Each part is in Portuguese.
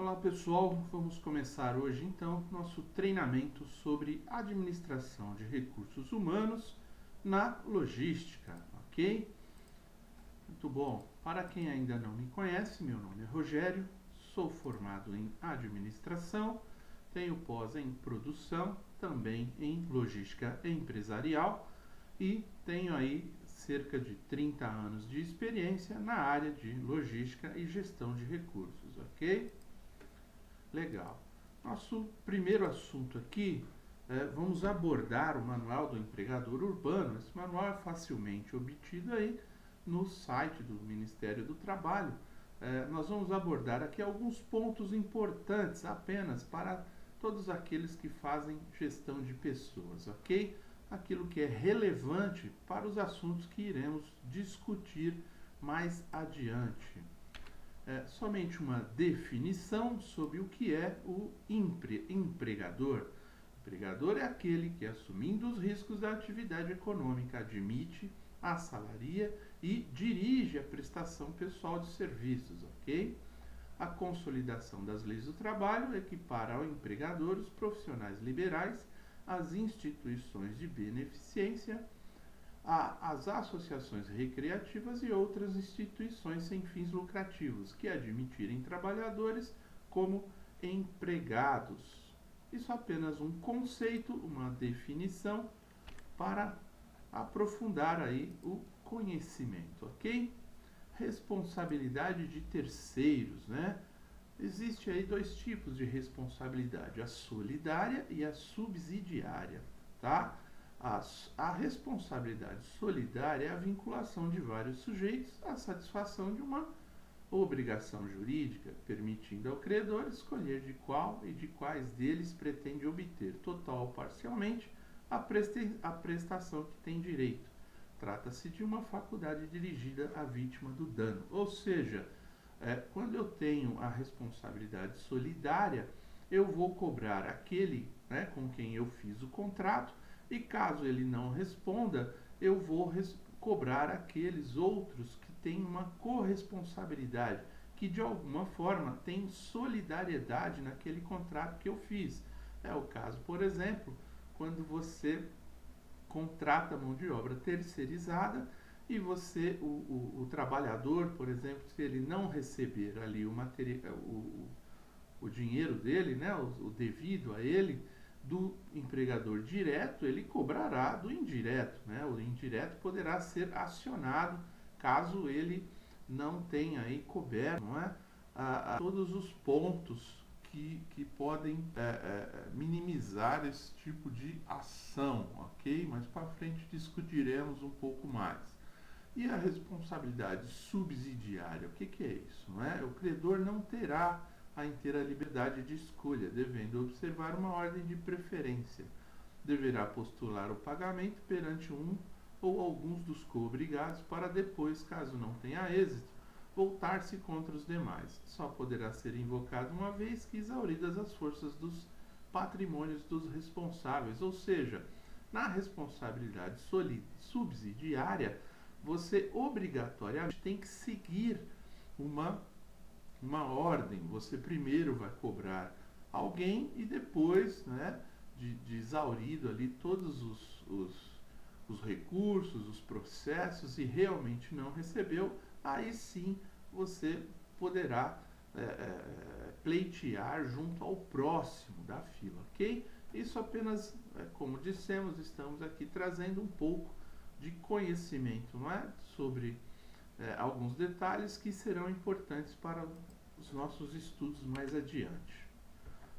Olá pessoal, vamos começar hoje então nosso treinamento sobre administração de recursos humanos na logística, ok? Muito bom. Para quem ainda não me conhece, meu nome é Rogério, sou formado em administração, tenho pós em produção, também em logística empresarial e tenho aí cerca de 30 anos de experiência na área de logística e gestão de recursos, ok? Legal. Nosso primeiro assunto aqui, vamos abordar o Manual do Empregador Urbano. Esse manual é facilmente obtido aí no site do Ministério do Trabalho. Nós vamos abordar aqui alguns pontos importantes apenas para todos aqueles que fazem gestão de pessoas, ok? Aquilo que é relevante para os assuntos que iremos discutir mais adiante. Somente uma definição sobre o que é o empregador. O empregador é aquele que, assumindo os riscos da atividade econômica, admite, assalaria e dirige a prestação pessoal de serviços, ok? A consolidação das leis do trabalho equipara ao empregador os profissionais liberais, as instituições de beneficência, as associações recreativas e outras instituições sem fins lucrativos que admitirem trabalhadores como empregados. Isso é apenas um conceito, uma definição para aprofundar aí o conhecimento, ok? Responsabilidade de terceiros, né? Existe aí dois tipos de responsabilidade, a solidária e a subsidiária, tá? A responsabilidade solidária é a vinculação de vários sujeitos à satisfação de uma obrigação jurídica, permitindo ao credor escolher de qual e de quais deles pretende obter, total ou parcialmente, a prestação que tem direito. Trata-se de uma faculdade dirigida à vítima do dano, ou seja, quando eu tenho a responsabilidade solidária, eu vou cobrar aquele, né, com quem eu fiz o contrato, e caso ele não responda, eu vou cobrar aqueles outros que têm uma corresponsabilidade, que de alguma forma têm solidariedade naquele contrato que eu fiz. É o caso, por exemplo, quando você contrata mão de obra terceirizada e você, o trabalhador, por exemplo, se ele não receber ali o dinheiro dele, né, o devido a ele, do empregador direto, ele cobrará do indireto, né? O indireto poderá ser acionado caso ele não tenha aí coberto, não é? Todos os pontos que podem minimizar esse tipo de ação, ok? Mas para frente discutiremos um pouco mais. E a responsabilidade subsidiária, o que é isso? Não é? O credor não terá a inteira liberdade de escolha, devendo observar uma ordem de preferência. Deverá postular o pagamento perante um ou alguns dos co-obrigados para depois, caso não tenha êxito, voltar-se contra os demais. Só poderá ser invocado uma vez que exauridas as forças dos patrimônios dos responsáveis, ou seja, na responsabilidade subsidiária, você obrigatoriamente tem que seguir uma ordem. Você primeiro vai cobrar alguém e depois, né, de exaurido ali todos os recursos, os processos e realmente não recebeu, aí sim você poderá pleitear junto ao próximo da fila, ok? Isso apenas, como dissemos, estamos aqui trazendo um pouco de conhecimento, não é? Sobre alguns detalhes que serão importantes para os nossos estudos mais adiante.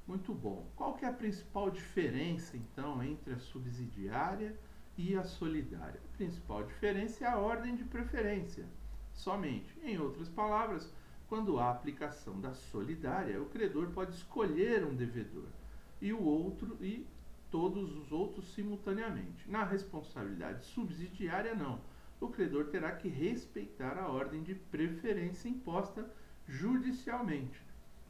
Muito bom. Qual que é a principal diferença, então, entre a subsidiária e a solidária? A principal diferença é a ordem de preferência, somente. Em outras palavras, quando há aplicação da solidária, o credor pode escolher um devedor e o outro e todos os outros simultaneamente. Na responsabilidade subsidiária, não. O credor terá que respeitar a ordem de preferência imposta judicialmente.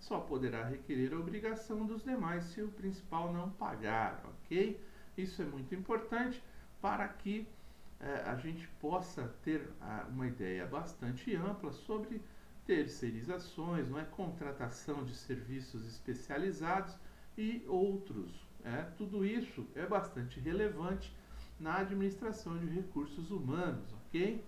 Só poderá requerer a obrigação dos demais se o principal não pagar, ok? Isso é muito importante para que a gente possa ter uma ideia bastante ampla sobre terceirizações, não é? Contratação de serviços especializados e outros. Tudo isso é bastante relevante na administração de recursos humanos, ok?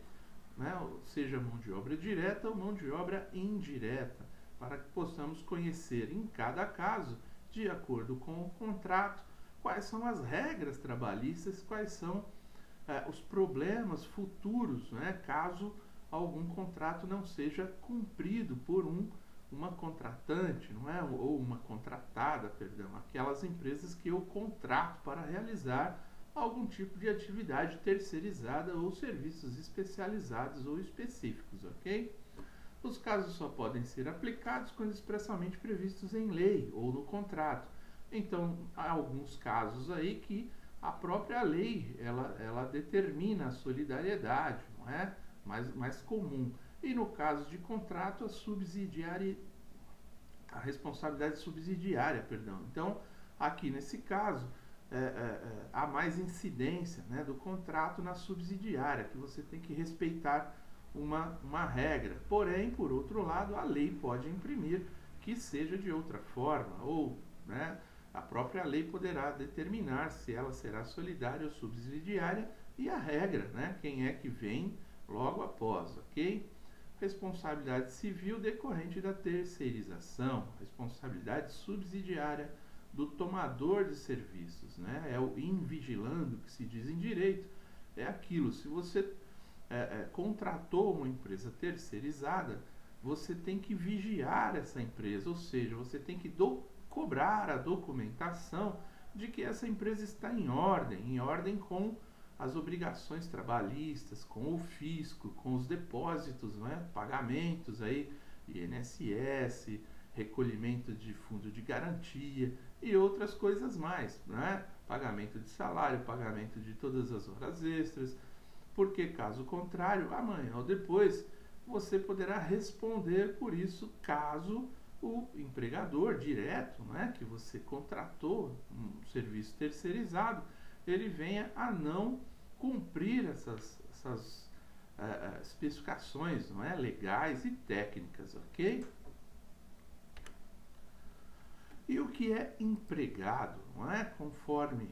Seja mão de obra direta ou mão de obra indireta, para que possamos conhecer em cada caso, de acordo com o contrato, quais são as regras trabalhistas, quais são os problemas futuros, caso algum contrato não seja cumprido por uma contratante, ou uma contratada, perdão, aquelas empresas que eu contrato para realizar algum tipo de atividade terceirizada ou serviços especializados ou específicos, ok? Os casos só podem ser aplicados quando expressamente previstos em lei ou no contrato. Então, há alguns casos aí que a própria lei, ela determina a solidariedade, não é? Mais comum. E no caso de contrato, a responsabilidade subsidiária, perdão. Então, aqui nesse caso, há mais incidência, do contrato na subsidiária, que você tem que respeitar uma regra. Porém, por outro lado, a lei pode imprimir que seja de outra forma, ou a própria lei poderá determinar se ela será solidária ou subsidiária, e a regra, quem é que vem logo após, ok? Responsabilidade civil decorrente da terceirização, responsabilidade subsidiária do tomador de serviços, é o invigilando que se diz em direito, é aquilo, se você contratou uma empresa terceirizada, você tem que vigiar essa empresa, ou seja, você tem que cobrar a documentação de que essa empresa está em ordem com as obrigações trabalhistas, com o fisco, com os depósitos, pagamentos aí, INSS, recolhimento de fundo de garantia e outras coisas mais, pagamento de salário, pagamento de todas as horas extras, porque caso contrário, amanhã ou depois, você poderá responder por isso caso o empregador direto, que você contratou, um serviço terceirizado, ele venha a não cumprir essas especificações, legais e técnicas, ok? E o que é empregado, conforme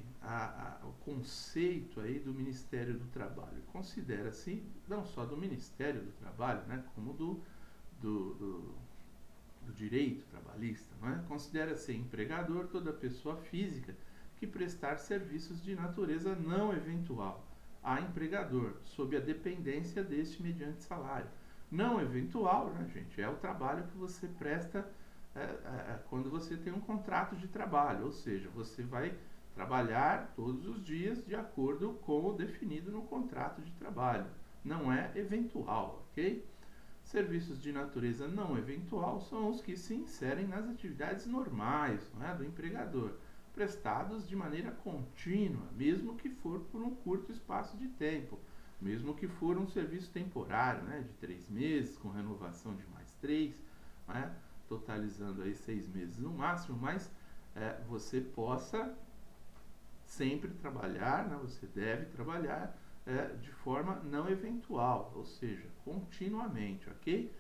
o conceito aí do Ministério do Trabalho? Considera-se, não só do Ministério do Trabalho, como do direito trabalhista, considera-se empregador toda pessoa física que prestar serviços de natureza não eventual a empregador, sob a dependência deste mediante salário. Não eventual, gente, é o trabalho que você presta quando você tem um contrato de trabalho, ou seja, você vai trabalhar todos os dias de acordo com o definido no contrato de trabalho. Não é eventual, ok? Serviços de natureza não eventual são os que se inserem nas atividades normais, do empregador, prestados de maneira contínua, mesmo que for por um curto espaço de tempo, mesmo que for um serviço temporário, de 3 meses, com renovação de mais 3, totalizando aí 6 meses no máximo, mas você possa sempre trabalhar, você deve trabalhar de forma não eventual, ou seja, continuamente, ok?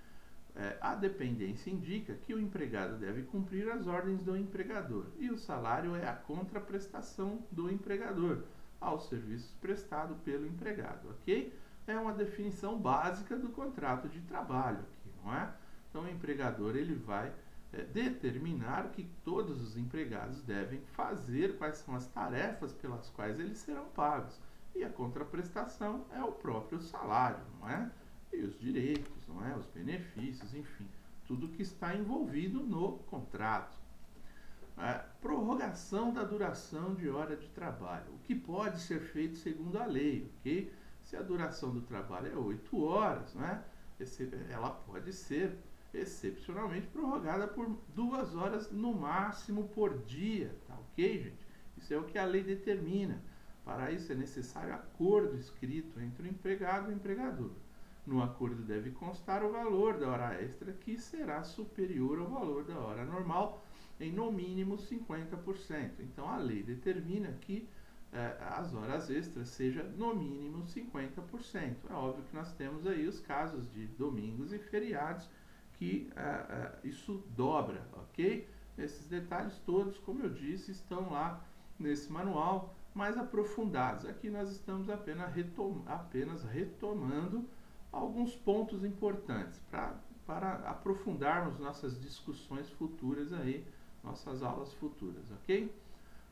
A dependência indica que o empregado deve cumprir as ordens do empregador e o salário é a contraprestação do empregador aos serviços prestados pelo empregado, ok? É uma definição básica do contrato de trabalho aqui, não é? Então, o empregador ele vai determinar o que todos os empregados devem fazer, quais são as tarefas pelas quais eles serão pagos. E a contraprestação é o próprio salário, não é? E os direitos, não é? Os benefícios, enfim, tudo que está envolvido no contrato. Prorrogação da duração de hora de trabalho, o que pode ser feito segundo a lei, ok? Se a duração do trabalho é 8 horas, ela pode ser excepcionalmente prorrogada por 2 horas no máximo por dia, tá ok, gente? Isso é o que a lei determina. Para isso é necessário acordo escrito entre o empregado e o empregador. No acordo deve constar o valor da hora extra, que será superior ao valor da hora normal em no mínimo 50%. Então a lei determina que as horas extras seja no mínimo 50%. É óbvio que nós temos aí os casos de domingos e feriados que isso dobra, ok? Esses detalhes todos, como eu disse, estão lá nesse manual, mais aprofundados. Aqui nós estamos apenas retomando alguns pontos importantes para aprofundarmos nossas discussões futuras aí, nossas aulas futuras, ok?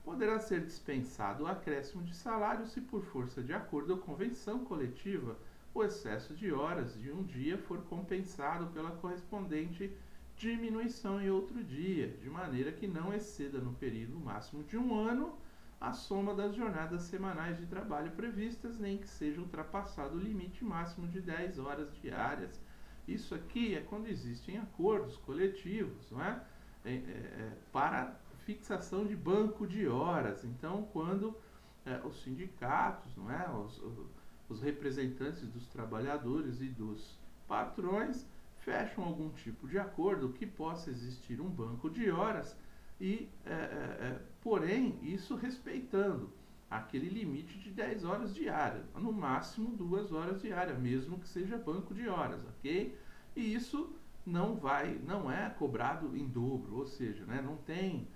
Poderá ser dispensado o acréscimo de salário se por força de acordo ou convenção coletiva o excesso de horas de um dia for compensado pela correspondente diminuição em outro dia, de maneira que não exceda no período máximo de um ano a soma das jornadas semanais de trabalho previstas, nem que seja ultrapassado o limite máximo de 10 horas diárias. Isso aqui é quando existem acordos coletivos, não é? Para fixação de banco de horas. Então, quando os sindicatos, não é? Os representantes dos trabalhadores e dos patrões fecham algum tipo de acordo que possa existir um banco de horas e, porém, isso respeitando aquele limite de 10 horas diárias, no máximo 2 horas diárias, mesmo que seja banco de horas, ok? E isso não é cobrado em dobro, ou seja, né, não tem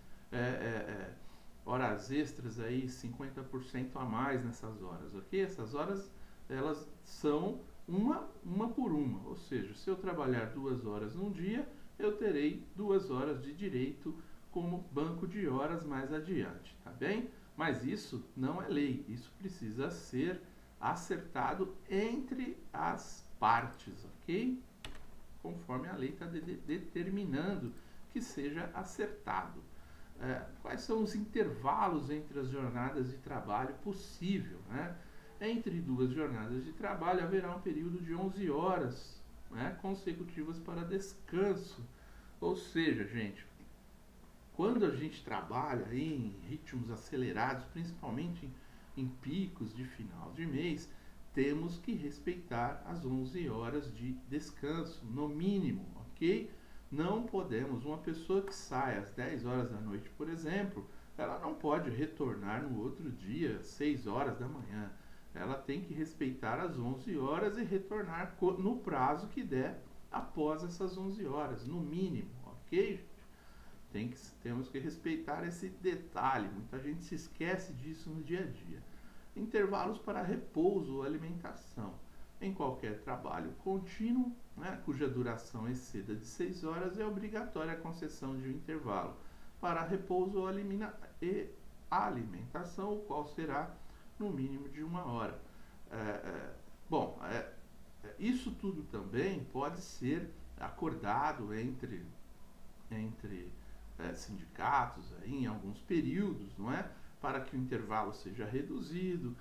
horas extras aí, 50% a mais nessas horas, ok? Essas horas, elas são uma por uma, ou seja, se eu trabalhar 2 horas num dia, eu terei 2 horas de direito como banco de horas mais adiante, tá bem? Mas isso não é lei, isso precisa ser acertado entre as partes, ok? Conforme a lei está determinando que seja acertado. Quais são os intervalos entre as jornadas de trabalho possível, né? Entre 2 jornadas de trabalho haverá um período de 11 horas, né, consecutivas para descanso. Ou seja, gente, quando a gente trabalha aí em ritmos acelerados, principalmente em picos de final de mês, temos que respeitar as 11 horas de descanso, no mínimo, ok? Não podemos, uma pessoa que sai às 10 horas da noite, por exemplo, ela não pode retornar no outro dia, 6 horas da manhã. Ela tem que respeitar as 11 horas e retornar no prazo que der após essas 11 horas, no mínimo, ok? Temos que respeitar esse detalhe, muita gente se esquece disso no dia a dia. Intervalos para repouso ou alimentação. Em qualquer trabalho contínuo, né, cuja duração exceda de 6 horas, é obrigatória a concessão de um intervalo para repouso ou alimentação, o qual será no mínimo de 1 hora. Isso tudo também pode ser acordado entre sindicatos aí, em alguns períodos, não é? Para que o intervalo seja reduzido.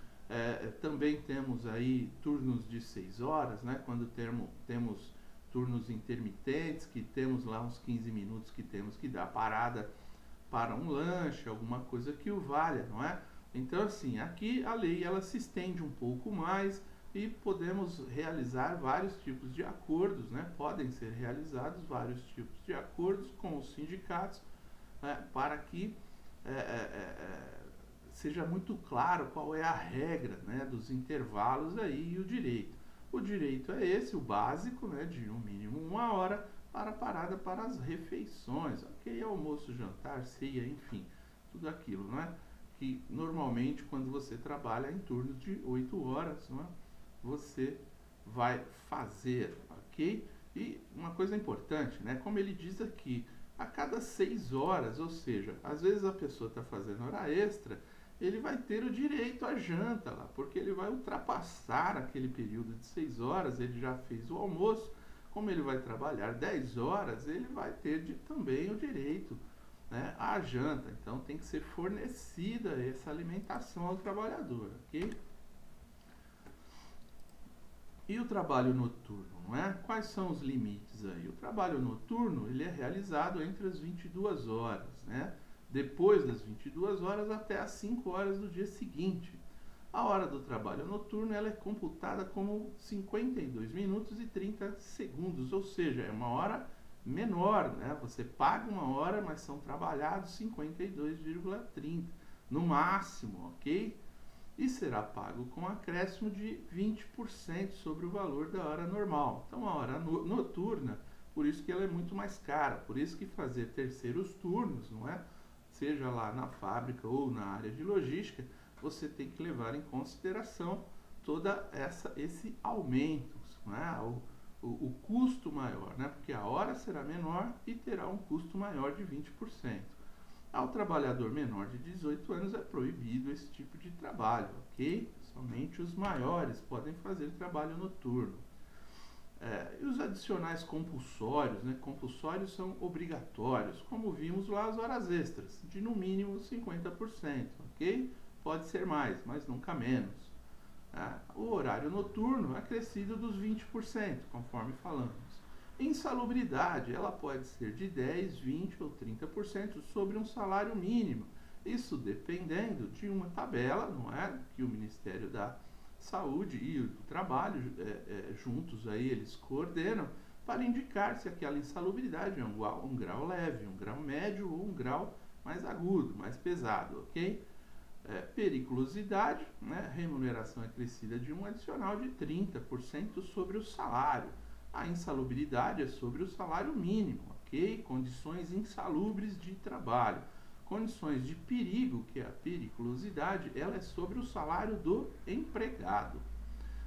Também temos aí turnos de 6 horas, né? Quando temos turnos intermitentes, que temos lá uns 15 minutos que temos que dar parada para um lanche, alguma coisa que o valha, não é? Então, assim, aqui a lei ela se estende um pouco mais e podemos realizar vários tipos de acordos, né? Podem ser realizados vários tipos de acordos com os sindicatos, né? Para que seja muito claro qual é a regra, né, dos intervalos aí e o direito. O direito é esse, o básico, né, de no mínimo 1 hora para parada para as refeições, ok? Almoço, jantar, ceia, enfim, tudo aquilo, né? Que normalmente quando você trabalha em turnos de 8 horas, né, você vai fazer, ok? E uma coisa importante, né? Como ele diz aqui, a cada 6 horas, ou seja, às vezes a pessoa está fazendo hora extra, ele vai ter o direito à janta lá, porque ele vai ultrapassar aquele período de 6 horas, ele já fez o almoço, como ele vai trabalhar 10 horas, ele vai ter também o direito, né, à janta. Então tem que ser fornecida essa alimentação ao trabalhador, ok? E o trabalho noturno, não é? Quais são os limites aí? O trabalho noturno, ele é realizado entre as 22 horas, né? Depois das 22 horas até as 5 horas do dia seguinte. A hora do trabalho noturno ela é computada como 52 minutos e 30 segundos, ou seja, é uma hora menor, né? Você paga 1 hora, mas são trabalhados 52,30 no máximo, ok? E será pago com acréscimo de 20% sobre o valor da hora normal. Então a hora noturna por isso que ela é muito mais cara, por isso que fazer terceiros turnos, não é? Seja lá na fábrica ou na área de logística, você tem que levar em consideração toda esse aumento, não é? O custo maior, né? Porque a hora será menor e terá um custo maior de 20%. Ao trabalhador menor de 18 anos é proibido esse tipo de trabalho, ok? Somente os maiores podem fazer trabalho noturno. E os adicionais compulsórios, né? Compulsórios são obrigatórios, como vimos lá as horas extras, de no mínimo 50%, ok? Pode ser mais, mas nunca menos. O horário noturno é acrescido dos 20%, conforme falamos. Insalubridade, ela pode ser de 10, 20 ou 30% sobre um salário mínimo. Isso dependendo de uma tabela, não é? Que o Ministério da Saúde e o Trabalho, juntos aí, eles coordenam para indicar se aquela insalubridade é um grau leve, um grau médio ou um grau mais agudo, mais pesado, ok? Periculosidade, né? Remuneração acrescida de um adicional de 30% sobre o salário. A insalubridade é sobre o salário mínimo, ok? Condições insalubres de trabalho. Condições de perigo, que é a periculosidade, ela é sobre o salário do empregado.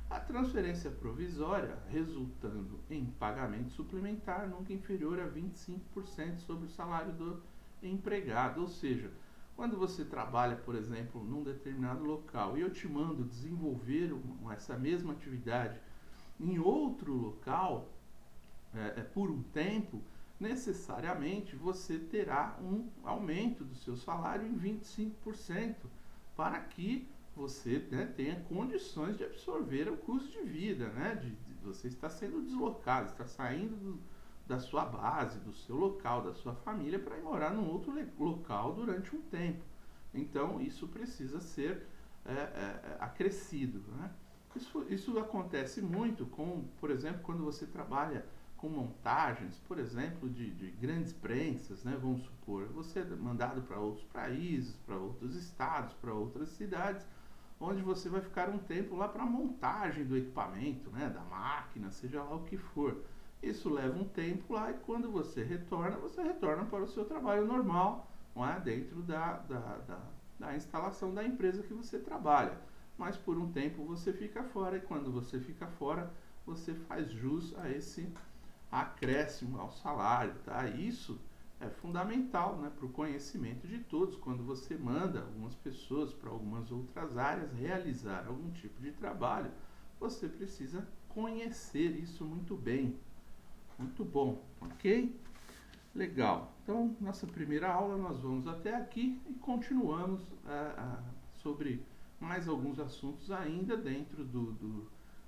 A transferência provisória, resultando em pagamento suplementar nunca inferior a 25% sobre o salário do empregado, ou seja, quando você trabalha, por exemplo, num determinado local e eu te mando desenvolver essa mesma atividade em outro local, por um tempo, necessariamente você terá um aumento do seu salário em 25%, para que você, né, tenha condições de absorver o custo de vida, né? Você está sendo deslocado, está saindo da sua base, do seu local, da sua família, para ir morar num outro local durante um tempo. Então, isso precisa ser acrescido, né? Isso acontece muito com, por exemplo, quando você trabalha com montagens, por exemplo, de grandes prensas, né? Vamos supor, você é mandado para outros países, para outros estados, para outras cidades, onde você vai ficar um tempo lá para a montagem do equipamento, né? Da máquina, seja lá o que for. Isso leva um tempo lá e quando você retorna para o seu trabalho normal, não é? Dentro da instalação da empresa que você trabalha. Mas por um tempo você fica fora e quando você fica fora, você faz jus a esse acréscimo ao salário, tá? Isso é fundamental, né, para o conhecimento de todos. Quando você manda algumas pessoas para algumas outras áreas realizar algum tipo de trabalho, você precisa conhecer isso muito bem. Muito bom, ok? Legal. Então, nossa primeira aula nós vamos até aqui e continuamos sobre mais alguns assuntos ainda dentro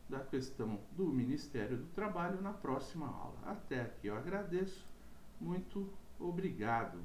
da questão do Ministério do Trabalho na próxima aula. Até aqui eu agradeço. Muito obrigado.